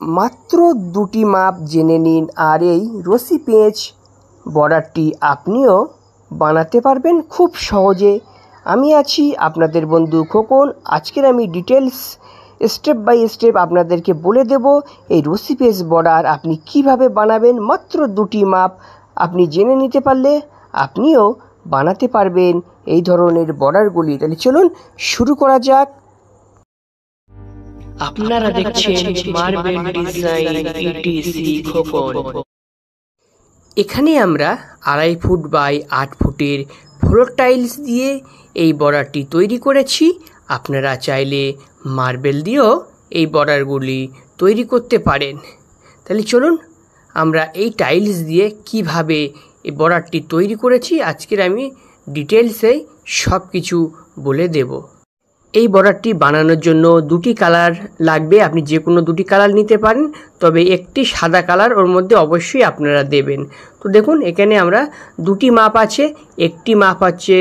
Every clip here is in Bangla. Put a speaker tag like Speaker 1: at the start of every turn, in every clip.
Speaker 1: মাত্র দুটি মাপ জেনে নিন আর এই রশি পেঁচ বর্ডারটি আপনিও বানাতে পারবেন খুব সহজে। আমি আছি আপনাদের বন্ধু খোকন। আজকের আমি ডিটেলস স্টেপ বাই স্টেপ আপনাদেরকে বলে দেব এই রশি পেঁচ বর্ডার আপনি কিভাবে বানাবেন। মাত্র দুটি মাপ আপনি জেনে নিতে পারলে আপনিও বানাতে পারবেন এই ধরনের বর্ডারগুলি। তাহলে চলুন শুরু করা যাক। আপনারা দেখছেন মার্বেল ডিজাইন ইটিসি খোকন। এখানে আমরা 2.5 ফুট বাই 8 ফুটের ফ্লোর টাইলস দিয়ে এই বর্ডারটি তৈরি করেছি। আপনারা চাইলে মার্বেল দিয়েও এই বর্ডারগুলি তৈরি করতে পারেন। তাহলে চলুন আমরা এই টাইলস দিয়ে কিভাবে এই বর্ডারটি তৈরি করেছি আজকের আমি ডিটেলসে সব কিছু বলে দেব। এই বর্ডারটি বানানোর জন্য দুটি কালার লাগবে। আপনি যে কোনো দুটি কালার নিতে পারেন, তবে একটি সাদা কালার ওর মধ্যে অবশ্যই আপনারা দেবেন। তো দেখুন এখানে আমরা দুটি মাপ আছে, একটি মাপ হচ্ছে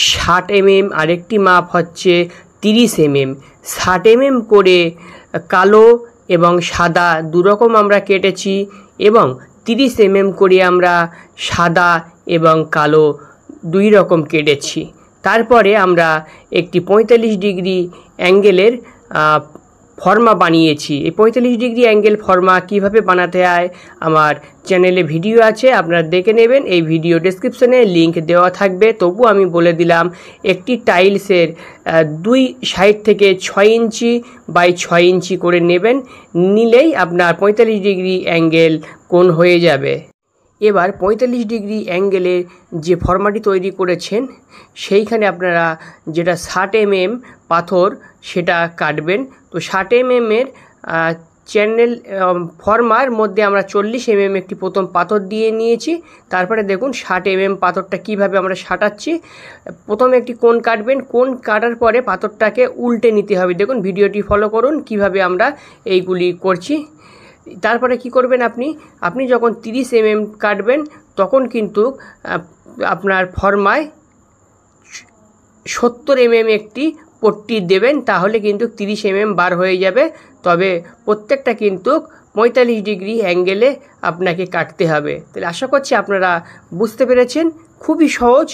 Speaker 1: 60 mm আর একটি মাপ হচ্ছে 30 mm। 60 mm করে কালো এবং সাদা দুরকম আমরা কেটেছি এবং 30 mm করে আমরা সাদা এবং কালো দুই রকম কেটেছি। তারপরে আমরা একটি 45 ডিগ্রি অ্যাঙ্গেলের ফর্মা বানিয়েছি। এই 45 ডিগ্রি অ্যাঙ্গেল ফর্মা কিভাবে বানাতে হয় আমার চ্যানেলে ভিডিও আছে, আপনারা দেখে নেবেন। এই ভিডিও ডেসক্রিপশনে লিংক দেওয়া থাকবে। তবু আমি বলে দিলাম, একটি টাইলসের দুই সাইড থেকে 6 ইঞ্চি বাই 6 ইঞ্চি করে নেবেন, নিলেই আপনার 45 ডিগ্রি অ্যাঙ্গেল কোণ হয়ে যাবে। এবার 45 ডিগ্রি অ্যাঙ্গেলের যে ফর্মাটি তৈরি করেছেন সেইখানে আপনারা যেটা 60 mm পাথর সেটা কাটবেন। তো 60 mm এর চ্যানেল ফর্মার মধ্যে আমরা 40 mm একটি প্রথম পাথর দিয়ে নিয়েছি। তারপরে দেখুন 60 mm পাথরটা কিভাবে আমরা সাটাচ্ছি। প্রথমে একটি কোণ কাটবেন, কোণ কাটার পরে পাথরটাকে উল্টে নিতে হবে। দেখুন ভিডিওটি ফলো করুন কিভাবে আমরা এইগুলি করছি। তারপরে কি করবেন, আপনি যখন 30 mm কাটবেন তখন কিন্তু আপনার ফর্মায় 70 mm একটি পট্টি দেবেন, তাহলে কিন্তু 30 mm বার হয়ে যাবে। তবে প্রত্যেকটা কিন্তু 45 ডিগ্রি অ্যাঙ্গেলে আপনাকে কাটতে হবে। তাহলে আশা করছি আপনারা বুঝতে পেরেছেন। খুবই সহজ।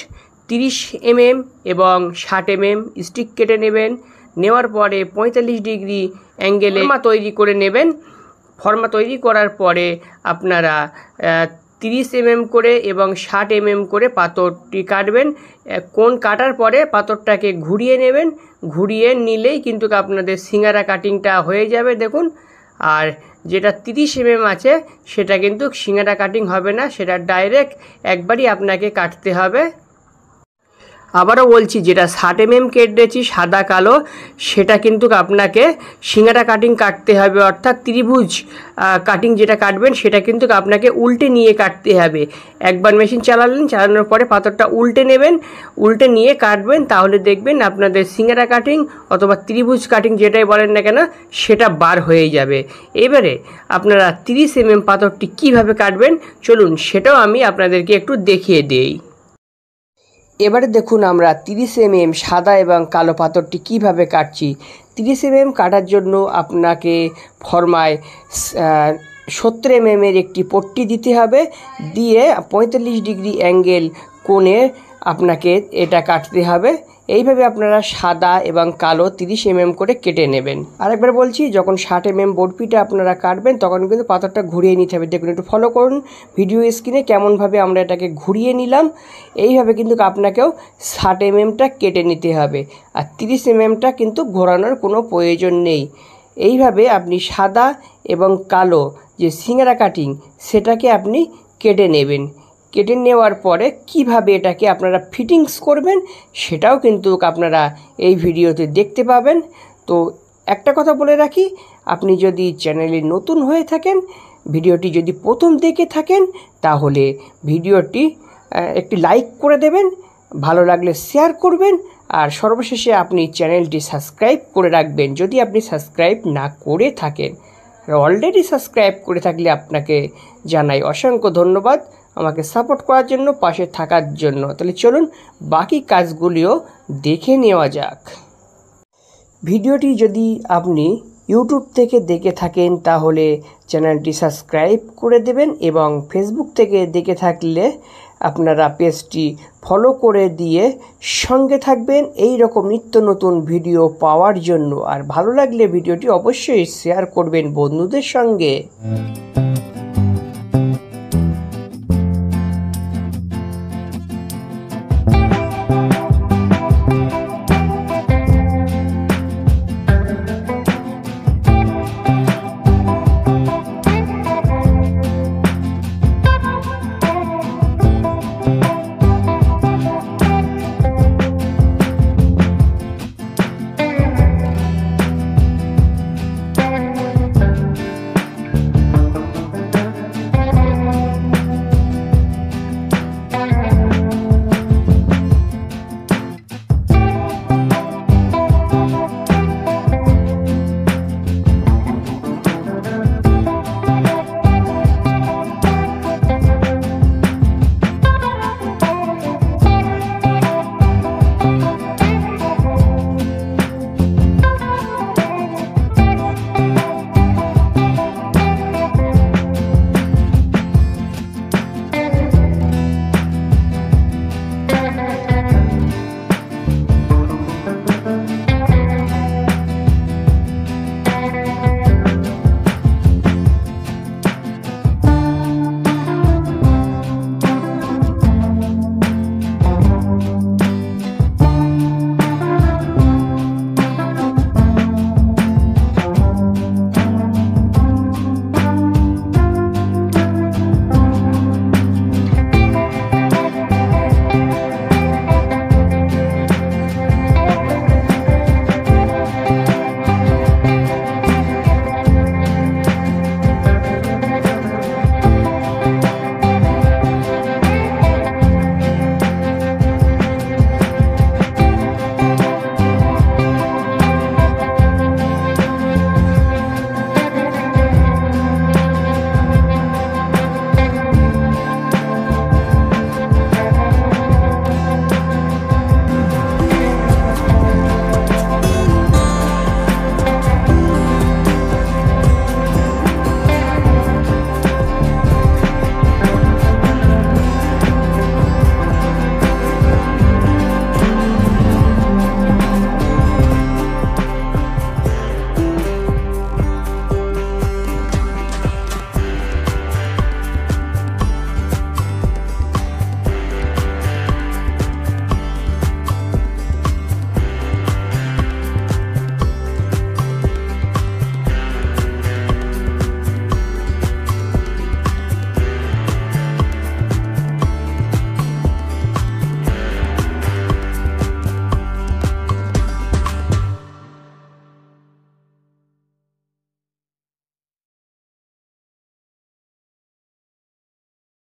Speaker 1: 30 mm এবং 60 mm স্টিক কেটে নেবেন, নেওয়ার পরে 45 ডিগ্রি অ্যাঙ্গেলে ফর্মা তৈরি করে নেবেন। ফর্মা তৈরি করার পরে আপনারা 30 mm করে এবং 60 mm করে পাথরটি কাটবেন। কোণ কাটার পরে পাথরটাকে ঘুরিয়ে নেবেন, ঘুরিয়ে নিলেই কিন্তু আপনাদের সিঙ্গারা কাটিংটা হয়ে যাবে। দেখুন, আর যেটা 30 mm আছে সেটা কিন্তু সিঙ্গারা কাটিং হবে না, সেটা ডাইরেক্ট একবারই আপনাকে কাটতে হবে। আবারও বলছি, যেটা 60 mm কেটেছি সাদা কালো সেটা কিন্তু আপনাকে সিঙ্গারা কাটিং কাটতে হবে, অর্থাৎ ত্রিভুজ কাটিং যেটা কাটবেন সেটা কিন্তু আপনাকে উল্টে নিয়ে কাটতে হবে। একবার মেশিন চালানোর পরে পাথরটা উল্টে নেবেন, উল্টে নিয়ে কাটবেন, তাহলে দেখবেন আপনাদের সিঙ্গারা কাটিং অথবা ত্রিভুজ কাটিং যেটাই বলেন না কেন সেটা বার হয়ে যাবে। এবারে আপনারা 30 mm পাথরটি কিভাবে কাটবেন চলুন সেটাও আমি আপনাদেরকে একটু দেখিয়ে দিই। এবারে দেখুন আমরা 30 mm সাদা এবং কালো পাথরটি কিভাবে কাটছি। 30 mm কাটার জন্য আপনাকে ফর্মায় 70 mm এর একটি পট্টি দিতে হবে, দিয়ে 45 ডিগ্রি অ্যাঙ্গেল কোণে আপনাকে এটা কাটতে হবে। এইভাবে আপনারা সাদা এবং কালো 30 mm করে কেটে নেবেন। আরেকবার বলছি, যখন 60 mm বোর্ডপিটা আপনারা কাটবেন তখন কিন্তু পাথরটা ঘুরিয়ে নিতে হবে। দেখুন, একটু ফলো করুন ভিডিও স্ক্রিনে কেমনভাবে আমরা এটাকে ঘুরিয়ে নিলাম। এইভাবে কিন্তু আপনাকেও 60 mmটা কেটে নিতে হবে, আর 30 mmটা কিন্তু ঘোরানোর কোনো প্রয়োজন নেই। এইভাবে আপনি সাদা এবং কালো যে সিঙ্গারা কাটিং সেটাকে আপনি কেটে নেবেন। কেটে নেওয়ার পরে কিভাবে এটাকে আপনারা ফিটিংস করবেন সেটাও কিন্তু আপনারা এই ভিডিওতে দেখতে পাবেন। তো একটা কথা বলে রাখি, আপনি যদি চ্যানেলে নতুন হয়ে থাকেন, ভিডিওটি যদি প্রথম দেখে থাকেন, তাহলে ভিডিওটি একটি লাইক করে দেবেন, ভালো লাগলে শেয়ার করবেন, আর সর্বশেষে আপনি চ্যানেলটি সাবস্ক্রাইব করে রাখবেন যদি আপনি সাবস্ক্রাইব না করে থাকেন। অলরেডি সাবস্ক্রাইব করে থাকলে আপনাকে জানাই অসংখ্য ধন্যবাদ আমাকে সাপোর্ট করার জন্য, পাশে থাকার জন্য। তাহলে চলুন বাকি কাজগুলিও দেখে নেওয়া যাক। ভিডিওটি যদি আপনি ইউটিউব থেকে দেখে থাকেন তাহলে চ্যানেলটি সাবস্ক্রাইব করে দেবেন এবং ফেসবুক থেকে দেখে থাকলে আপনারা পেজটি ফলো করে দিয়ে সঙ্গে থাকবেন এই রকম নিত্য নতুন ভিডিও পাওয়ার জন্য। আর ভালো লাগলে ভিডিওটি অবশ্যই শেয়ার করবেন বন্ধুদের সঙ্গে।